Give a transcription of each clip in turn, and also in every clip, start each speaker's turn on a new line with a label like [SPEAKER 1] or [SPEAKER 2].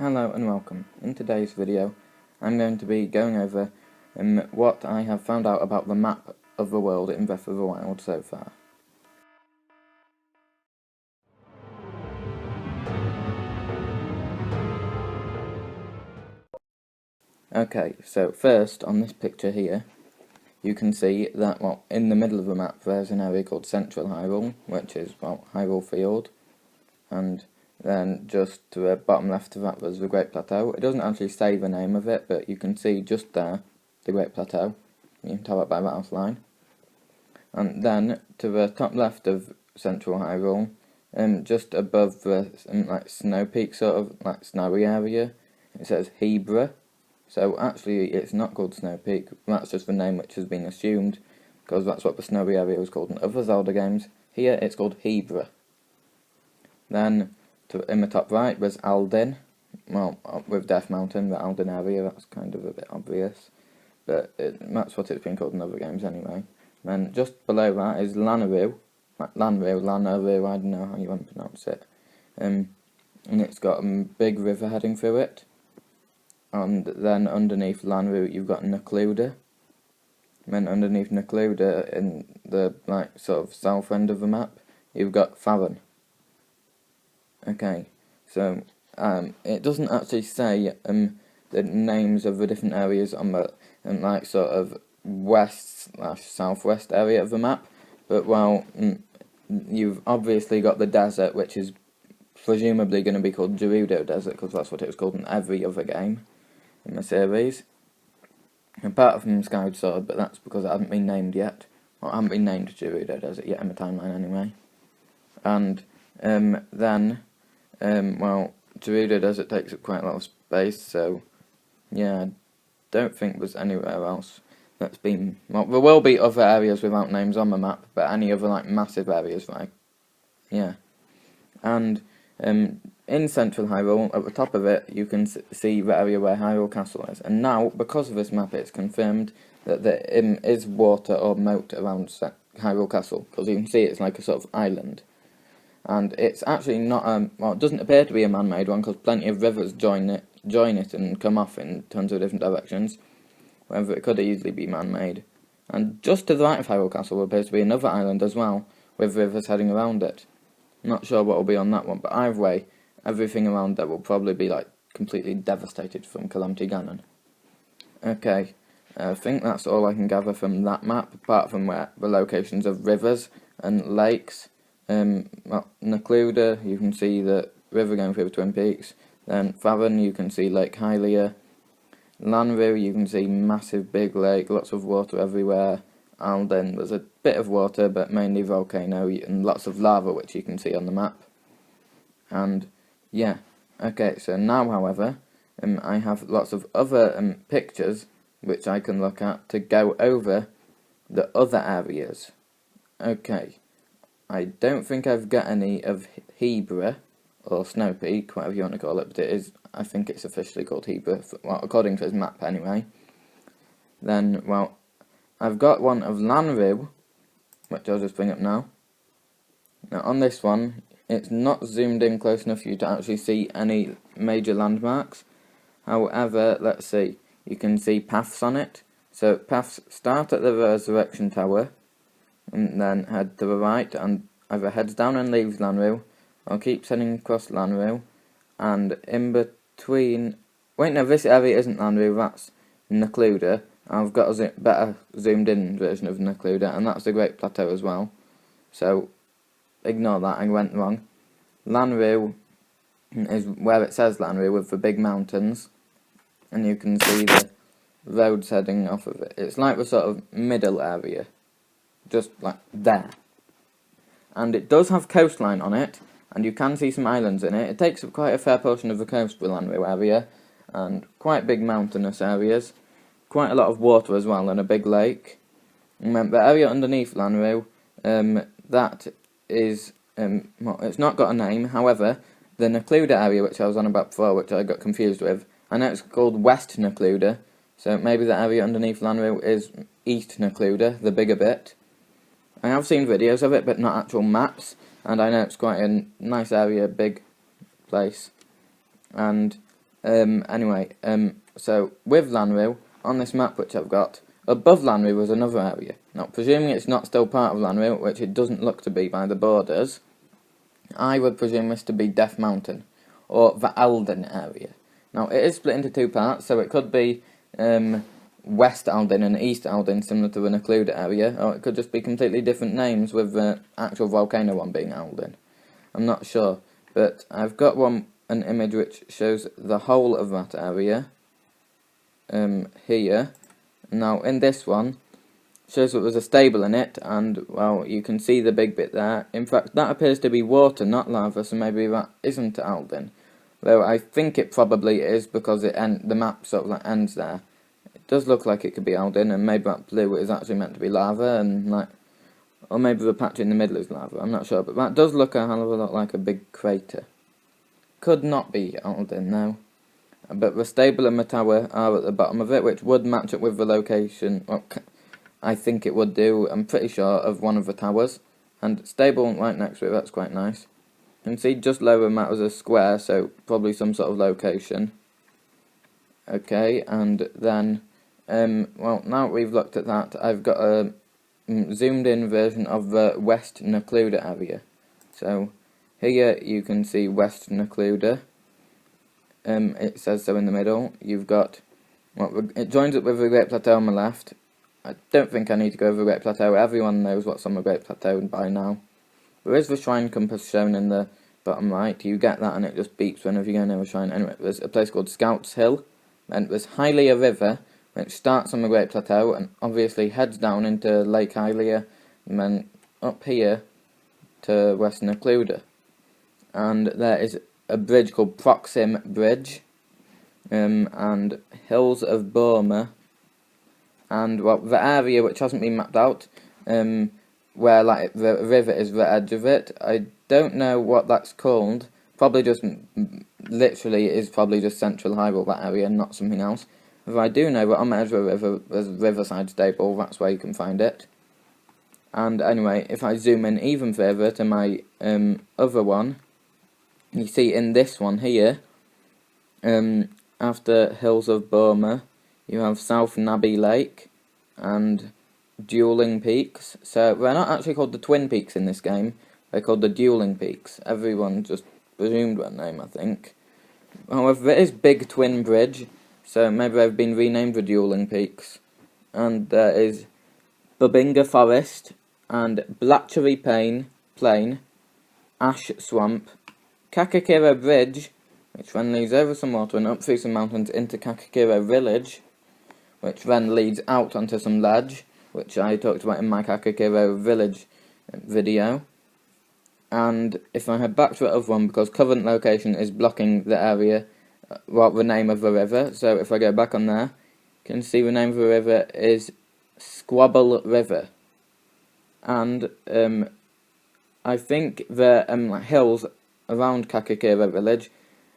[SPEAKER 1] Hello and welcome. In today's video I'm going to be going over what I have found out about the map of the world in Breath of the Wild so far. Okay, so first on this picture here you can see that in the middle of the map there's an area called Central Hyrule, which is Hyrule Field, and then just to the bottom left of that was the Great Plateau. It doesn't actually say the name of it, but you can see just there the Great Plateau. You can tell it by that outline. And then to the top left of Central Hyrule, just above the snow peak sort of snowy area, it says Hebra. So actually it's not called Snow Peak, that's just the name which has been assumed, because that's what the snowy area was called in other Zelda games. Here it's called Hebra. Then in the top right was Aldin, with Death Mountain, the Aldin area, that's kind of a bit obvious, but that's what it's been called in other games anyway. Then just below that is Lanayru, Lanayru, I don't know how you want to pronounce it, and it's got a big river heading through it. And then underneath Lanayru you've got Necluda. And then underneath Necluda, in the sort of south end of the map, you've got Faron. Okay, so it doesn't actually say the names of the different areas on the sort of west/southwest area of the map, but you've obviously got the desert, which is presumably going to be called Gerudo Desert, because that's what it was called in every other game in the series, apart from Skyward Sword, but that's because it hasn't been named yet, or it hasn't been named Gerudo Desert yet in the timeline anyway. And then Gerudo Desert takes up quite a lot of space, so yeah, I don't think there's anywhere else that's been, there will be other areas without names on the map, but any other massive areas, yeah. And in Central Hyrule, at the top of it, you can see the area where Hyrule Castle is. And now, because of this map, it's confirmed that there is water or moat around Hyrule Castle, because you can see it's like a sort of island. And it's actually not, it doesn't appear to be a man-made one, because plenty of rivers join it and come off in tons of different directions. However, it could easily be man-made. And just to the right of Hyrule Castle appears to be another island as well, with rivers heading around it. Not sure what will be on that one, but either way, everything around there will probably be completely devastated from Calamity Ganon. Okay, I think that's all I can gather from that map, apart from the locations of rivers and lakes. Necluda, you can see the river going through the Twin Peaks. Then Faron, you can see Lake Hylia. Lanayru, you can see massive big lake, lots of water everywhere. Aldin, there's a bit of water, but mainly volcano, and lots of lava, which you can see on the map. And yeah, okay, so now, however, I have lots of other pictures which I can look at to go over the other areas. Okay, I don't think I've got any of Hebra, or Snow Peak, whatever you want to call it, but I think it's officially called Hebra, according to his map anyway. Then, I've got one of Lanayru, which I'll just bring up now. Now on this one, it's not zoomed in close enough for you to actually see any major landmarks. However, let's see, you can see paths on it. So paths start at the Resurrection Tower, and then head to the right, and either heads down and leaves Lanayru, or keeps heading across Lanayru, and in between... Wait, no, this area isn't Lanayru, that's Necluda. I've got a better zoomed in version of Necluda, and that's the Great Plateau as well. So, ignore that, I went wrong. Lanayru is where it says Lanayru, with the big mountains, and you can see the roads heading off of it. It's like the sort of middle area, just like there. And it does have coastline on it, and you can see some islands in it. It takes up quite a fair portion of the coast, the Lanayru area, and quite big mountainous areas. Quite a lot of water as well, and a big lake. The area underneath Lanayru, that is, it's not got a name. However, the Necluda area, which I was on about before, which I got confused with, I know it's called West Necluda, so maybe the area underneath Lanayru is East Necluda, the bigger bit. I have seen videos of it, but not actual maps, and I know it's quite a nice area, big place. And So with Lanriw, on this map which I've got, above Lanriw was another area. Now, presuming it's not still part of Lanriw, which it doesn't look to be by the borders, I would presume this to be Death Mountain, or the Alden area. Now, it is split into two parts, so it could be West Alden and East Alden, similar to the Necluda area, or it could just be completely different names, with the actual volcano one being Alden. I'm not sure, but I've got an image which shows the whole of that area here. Now, in this one, shows that there's a stable in it, and, well, you can see the big bit there. In fact, that appears to be water, not lava, so maybe that isn't Alden. Though I think it probably is, because the map sort of like ends there. It does look like it could be Alden, and maybe that blue is actually meant to be lava, and or maybe the patch in the middle is lava, I'm not sure, but that does look a hell of a lot like a big crater. Could not be Alden, though. But the stable and the tower are at the bottom of it, which would match up with the location, well, I think it would do, I'm pretty sure, of one of the towers. And stable right next to it, that's quite nice. You can see just lower than that was a square, so probably some sort of location. Okay, and then, well, now we've looked at that, I've got a zoomed in version of the West Necluda area. So, here you can see West Necluda. It says so in the middle. You've got, well, it joins up with the Great Plateau on the left. I don't think I need to go over the Great Plateau. Everyone knows what's on the Great Plateau by now. There is the shrine compass shown in the bottom right. You get that and it just beeps whenever you go near a shrine. Anyway, there's a place called Scouts Hill. And there's Hylia River, which starts on the Great Plateau and obviously heads down into Lake Hylia and then up here to West Necluda. And there is a bridge called Proxim Bridge, and Hills of Burma. And, well, the area which hasn't been mapped out, where like the river is the edge of it, I don't know what that's called. Probably just, literally, it is probably just Central Hyrule, that area, not something else. If I do know that on the edge of the river, there's a riverside stable, that's where you can find it. And anyway, if I zoom in even further to my other one, you see in this one here, after Hills of Burma, you have South Nabi Lake and Dueling Peaks. So they're not actually called the Twin Peaks in this game, they're called the Dueling Peaks. Everyone just presumed that name, I think. However, there is Big Twin Bridge, so maybe they've been renamed the Dueling Peaks. And there is Babinga Forest and Blatchery Plain, Ash Swamp, Kakakira Bridge, which then leads over some water and up through some mountains into Kakakira Village, which then leads out onto some ledge, which I talked about in my Kakakira Village video. And if I head back to the other one, because current location is blocking the area, well, the name of the river, so if I go back on there, you can see the name of the river is Squabble River. And I think the hills around Kakakira Village,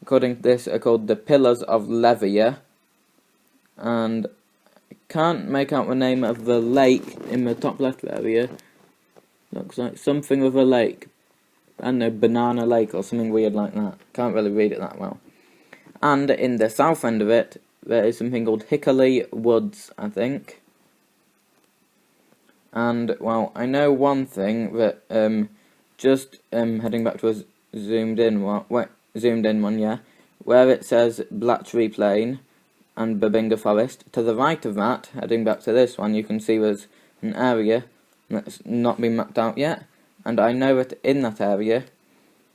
[SPEAKER 1] according to this, are called the Pillars of Levia, and I can't make out the name of the lake in the top left area. Looks like something with a lake. I don't know, Banana Lake or something weird like that. Can't really read it that well. And in the south end of it, there is something called Hickory Woods, I think. And, well, I know one thing, that just heading back to a zoomed in one, yeah, where it says Blatchery Plain and Babinga Forest, to the right of that, heading back to this one, you can see there's an area that's not been mapped out yet, and I know that in that area,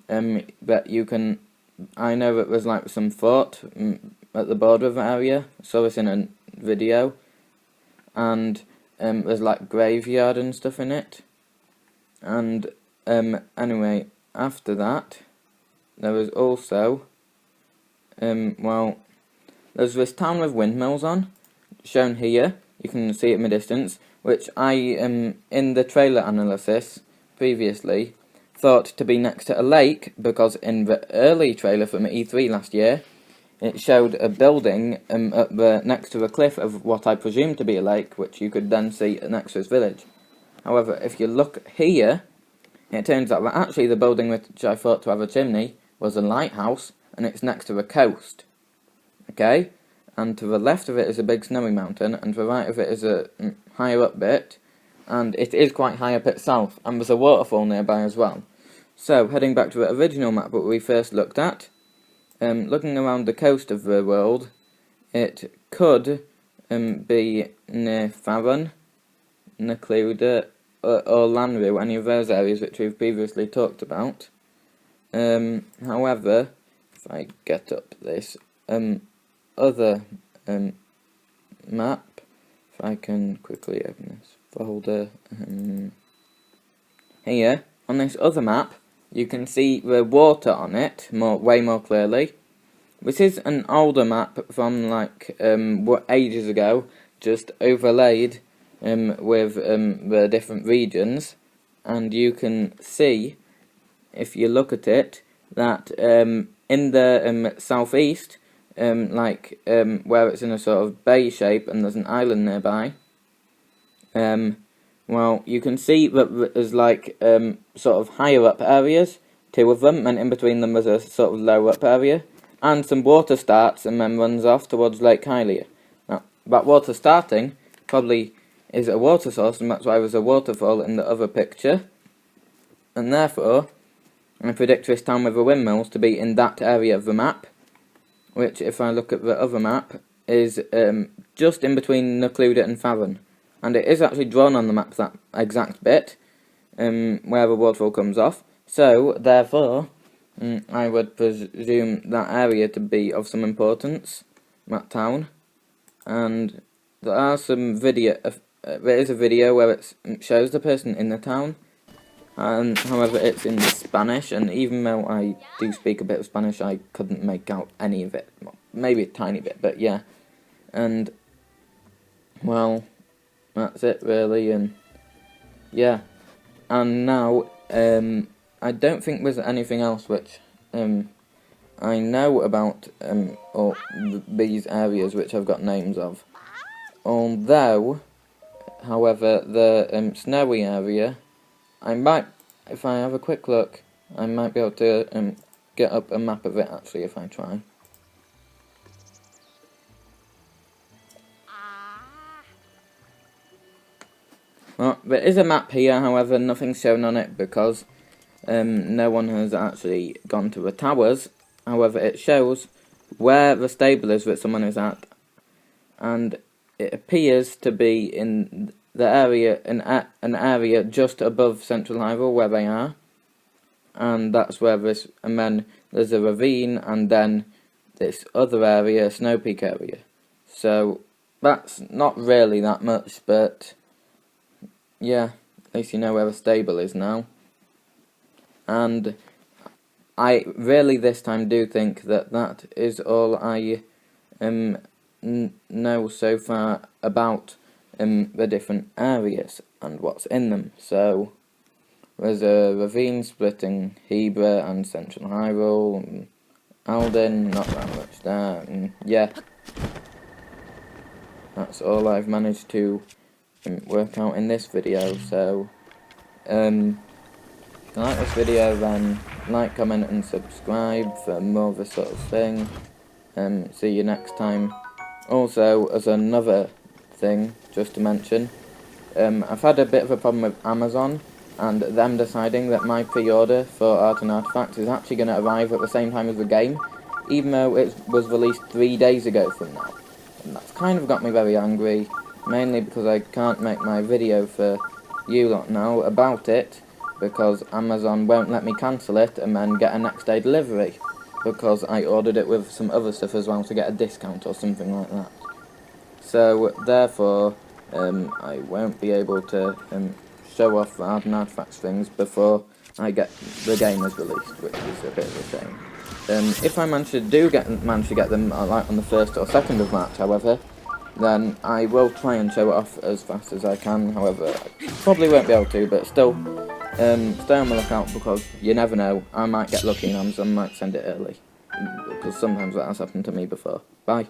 [SPEAKER 1] that you can, I know that there's like some fort at the border of the area, I saw this in a video, and there's like graveyard and stuff in it, and anyway, after that, there was also, well, there's this town with windmills on, shown here, you can see it in the distance, which I, in the trailer analysis previously, thought to be next to a lake, because in the early trailer from E3 last year, it showed a building next to a cliff of what I presume to be a lake, which you could then see next to this village. However, if you look here, it turns out that actually the building which I thought to have a chimney was a lighthouse, and it's next to a coast. okay, and to the left of it is a big snowy mountain, and to the right of it is a higher up bit, and it is quite high up itself, and there's a waterfall nearby as well. So, heading back to the original map that we first looked at, looking around the coast of the world, it could be near Farron, Necluda, or Lanru, any of those areas which we've previously talked about. However, if I get up this other map, if I can quickly open this folder, here, on this other map, you can see the water on it way more clearly. This is an older map from like ages ago, just overlaid with the different regions, and you can see, if you look at it, that in the southeast, where it's in a sort of bay shape and there's an island nearby, well, you can see that there's like sort of higher up areas, 2 of them, and in between them there's a sort of lower up area, and some water starts and then runs off towards Lake Hylia. Now, that water starting probably is a water source, and that's why there's a waterfall in the other picture, and therefore I predict this town with the windmills to be in that area of the map, which, if I look at the other map, is just in between Necluda and Farron. And it is actually drawn on the map, that exact bit, where the waterfall comes off. So, therefore, I would presume that area to be of some importance, that town. And there are some there is a video where it shows the person in the town. And however, it's in Spanish, and even though I do speak a bit of Spanish, I couldn't make out any of it. Well, maybe a tiny bit, but yeah. And, well, that's it really, and yeah. And now, I don't think there's anything else which I know about these areas which I've got names of. Although, however, the snowy area, I might, if I have a quick look, I might be able to get up a map of it actually if I try. Well, there is a map here, however, nothing's shown on it because no one has actually gone to the towers. However, it shows where the stable is that someone is at, and it appears to be in the area, an area just above Central Highway where they are, and that's where this, and then there's a ravine, and then this other area, Snow Peak area. So that's not really that much, but yeah, at least you know where the stable is now. And I really this time do think that that is all I know so far about the different areas and what's in them. So there's a ravine splitting Hebra and Central Hyrule, and Alden, not that much there, and yeah, that's all I've managed to work out in this video. So if you like this video, then like, comment and subscribe for more of this sort of thing. See you next time. Also, as another thing, just to mention, I've had a bit of a problem with Amazon and them deciding that my pre-order for Art and Artifacts is actually going to arrive at the same time as the game, even though it was released 3 days ago from now. And that's kind of got me very angry, mainly because I can't make my video for you lot now about it, because Amazon won't let me cancel it and then get a next day delivery, because I ordered it with some other stuff as well to get a discount or something like that. So therefore, I won't be able to show off Art and Artifacts things before I get the game is released, which is a bit of a shame. If I manage to get them like on the 1st or 2nd of March, however, then I will try and show it off as fast as I can. However, I probably won't be able to, but still, stay on the lookout, because you never know, I might get lucky and Amazon might send it early, because sometimes that has happened to me before. Bye.